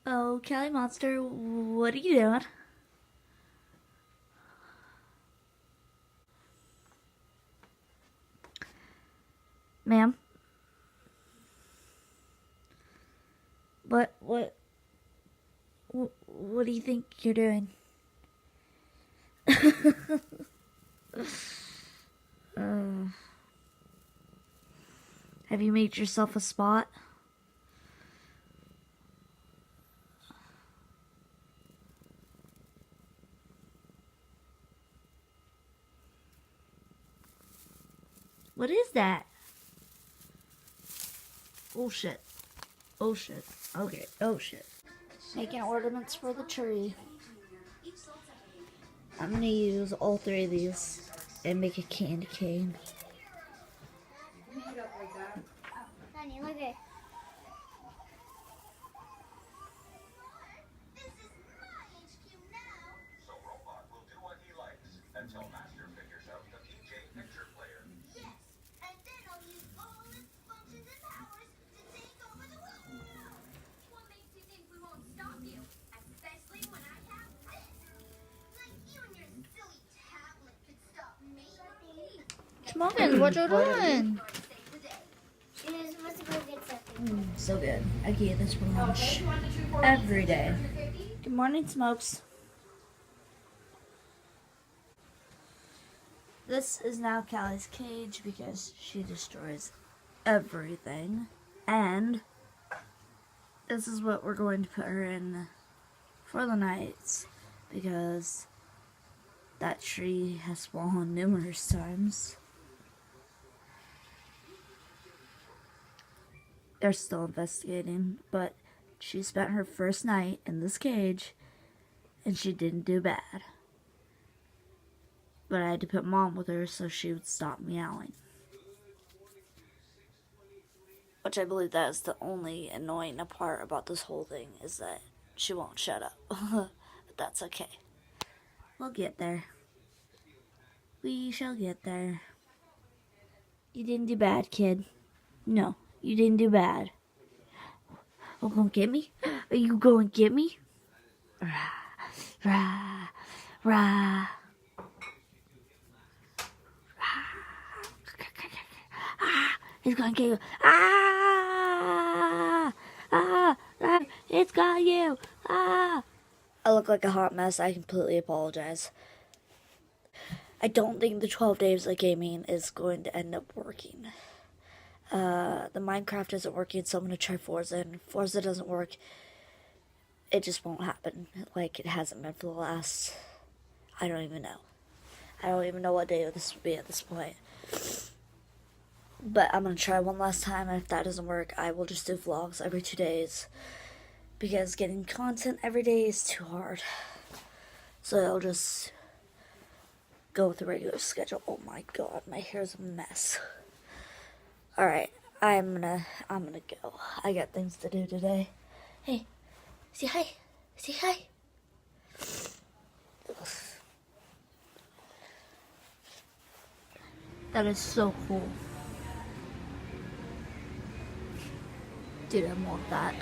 Oh, Kelly Monster, what are you doing? Ma'am? What do you think you're doing? uh, have you made yourself a spot? What is that? Oh shit. Oh shit. Okay. Oh shit. Making ornaments for the tree. I'm gonna use all three of these and make a candy cane. Honey, look at Smoking, what you doing? She was supposed to go get something. So good. I get this for lunch every day. Good morning, Smokes. This is now Callie's cage because she destroys everything. And this is what we're going to put her in for the nights because that tree has fallen numerous times. They're still investigating, but she spent her first night in this cage and she didn't do bad. But I had to put Mom with her so she would stop meowing. Which I believe that is the only annoying part about this whole thing, is that she won't shut up. But that's okay. We'll get there. We shall get there. You didn't do bad, kid. No, you didn't do bad. Oh, gonna get me? Are you going to get me? Rah, rah, rah. He's gonna get you. Ah! Ah! Ah! It's got you! Ah! I look like a hot mess. I completely apologize. I don't think the 12 days of gaming is going to end up working. The Minecraft isn't working, so I'm gonna try Forza. And if Forza doesn't work, it just won't happen. Like it hasn't been for the last. I don't even know. I don't even know what day this will be at this point. But I'm going to try one last time, and if that doesn't work, I will just do vlogs every 2 days. Because getting content every day is too hard. So I'll just go with the regular schedule. Oh my god, my hair's a mess. Alright, I'm gonna go. I got things to do today. Hey, say hi. Say hi. That is so cool. Dude, I want that.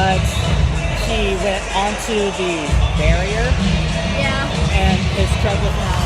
but she went onto the barrier Yeah. and is struggling now.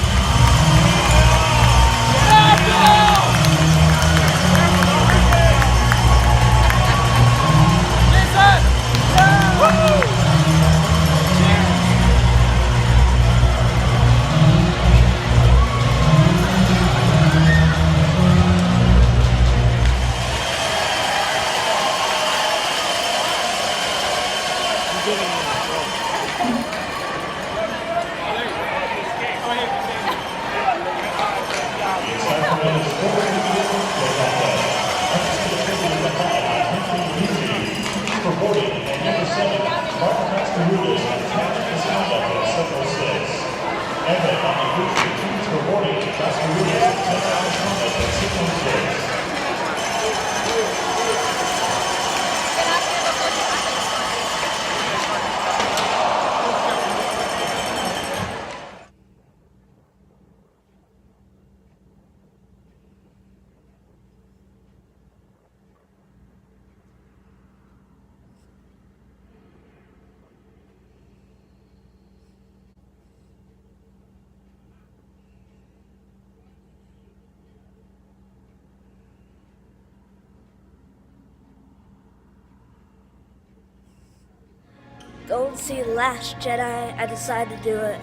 Going to see Last Jedi. I decided to do it.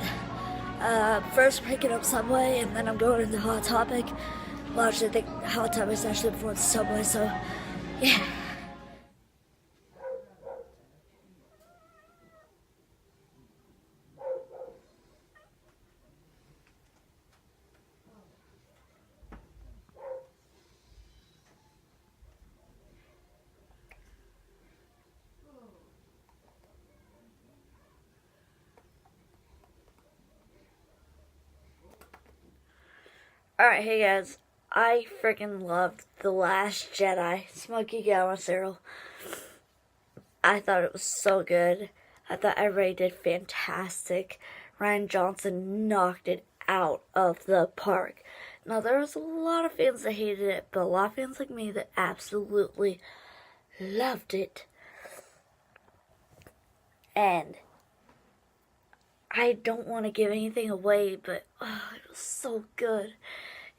First picking up Subway, and then I'm going into Hot Topic. Well, actually, I think Hot Topic's actually before the Subway, so yeah. Alright, hey guys. I freaking loved The Last Jedi. Smokey Gowan Cyril. I thought it was so good. I thought everybody did fantastic. Ryan Johnson knocked it out of the park. Now, there was a lot of fans that hated it, but a lot of fans like me that absolutely loved it. And I don't want to give anything away, but it was so good.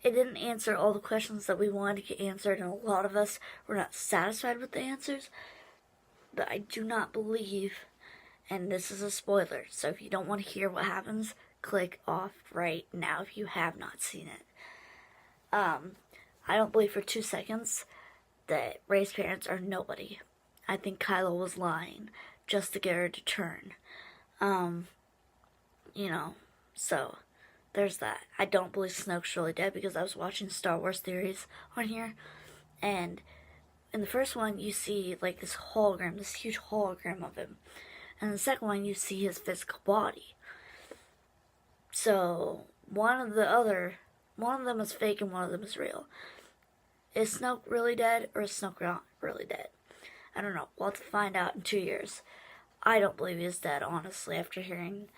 It didn't answer all the questions that we wanted to get answered, and a lot of us were not satisfied with the answers. But I do not believe, and this is a spoiler, so if you don't want to hear what happens, click off right now if you have not seen it. I don't believe for 2 seconds that Rey's parents are nobody. I think Kylo was lying just to get her to turn. So there's that. I don't believe Snoke's really dead because I was watching Star Wars theories on here, and in the first one you see like this hologram, this huge hologram of him, and in the second one you see his physical body. So one of them is fake and one of them is real. Is Snoke really dead or is Snoke not really dead? I don't know. We'll have to find out in 2 years. I don't believe he's dead, honestly, after hearing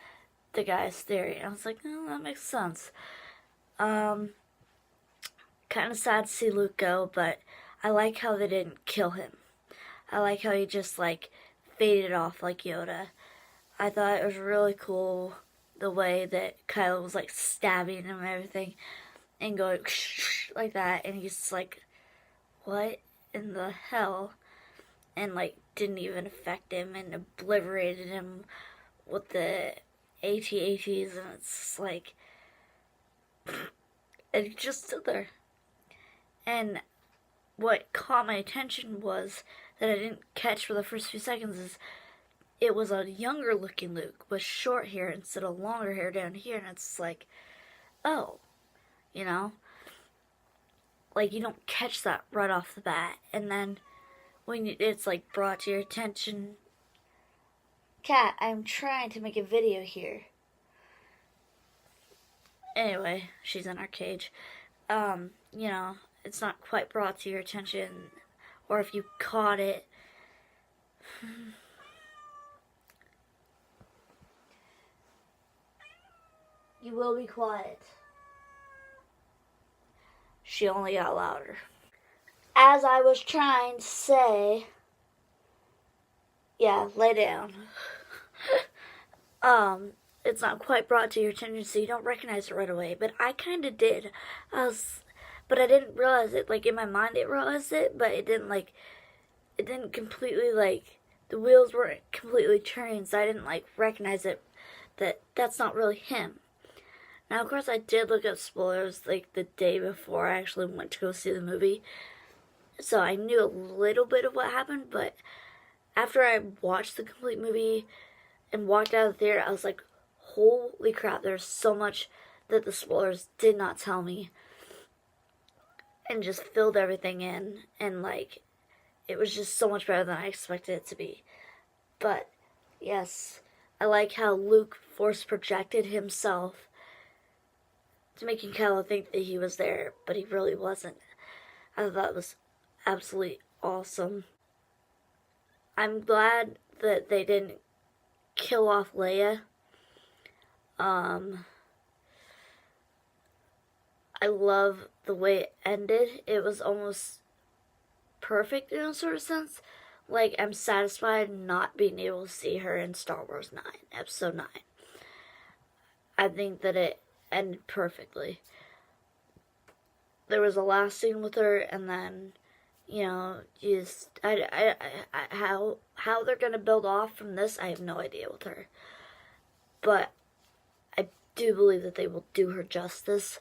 the guy's theory. I was like, oh, that makes sense. Kind of sad to see Luke go, but I like how they didn't kill him. I like how he just, faded off like Yoda. I thought it was really cool the way that Kylo was, stabbing him and everything and going like that, and he's like, what in the hell? And, didn't even affect him and obliterated him with the AT-ATs, and it's like, and he just stood there. And what caught my attention was that I didn't catch for the first few seconds is it was a younger looking Luke with short hair instead of longer hair down here, and it's like, oh, you know? You don't catch that right off the bat, and then when it's brought to your attention. Cat, I'm trying to make a video here. Anyway, she's in our cage. It's not quite brought to your attention, or if you caught it. You will be quiet. She only got louder. As I was trying to say, Yeah, lay down. It's not quite brought to your attention, so you don't recognize it right away. But I kind of did. But I didn't realize it. Like in my mind, it realized it, but it didn't it didn't completely the wheels weren't completely turning, so I didn't recognize it. That's not really him. Now, of course, I did look up spoilers the day before I actually went to go see the movie, so I knew a little bit of what happened. But after I watched the complete movie and walked out of the theater, I was like, holy crap, there's so much that the spoilers did not tell me. And just filled everything in. And it was just so much better than I expected it to be. But, yes, I like how Luke force projected himself to make Kylo think that he was there, but he really wasn't. I thought it was absolutely awesome. I'm glad that they didn't kill off Leia. I love the way it ended. It was almost perfect in a sort of sense. I'm satisfied not being able to see her in Star Wars 9, Episode 9. I think that it ended perfectly. There was a last scene with her, and then, how they're gonna build off from this, I have no idea with her. But I do believe that they will do her justice.